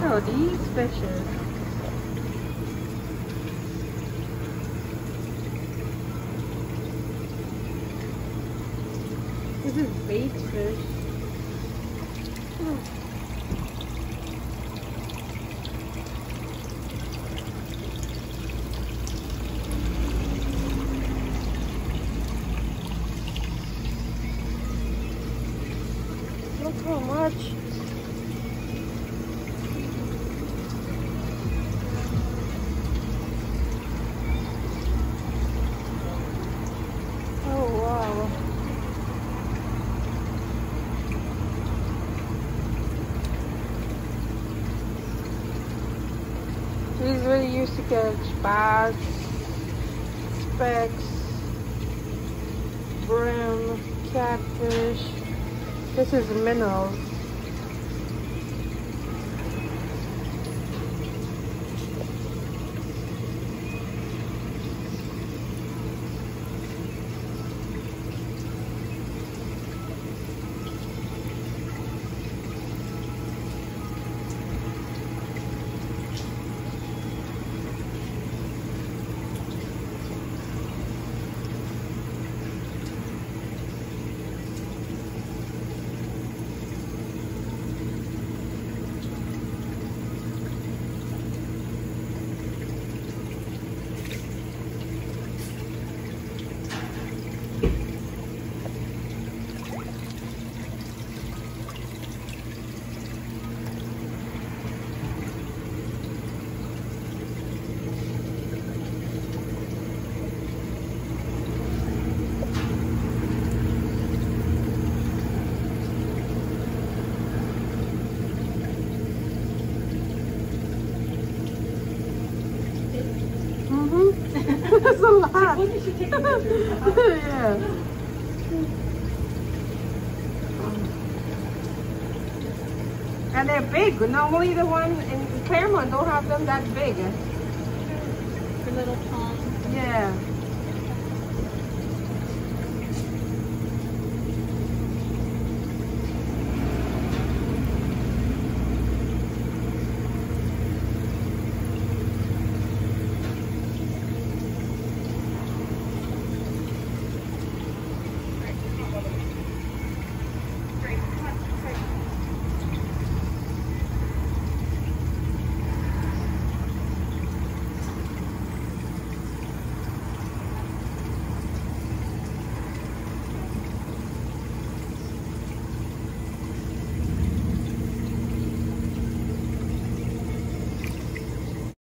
Oh, these fishes. This is bait fish. Oh. Look how much. Oh wow. These really used to catch bass, specks, brim, catfish. This is minnows. That's a lot. When did she take the Yeah. And they're big. Normally the one in Claremont don't have them that big. little pond? Yeah.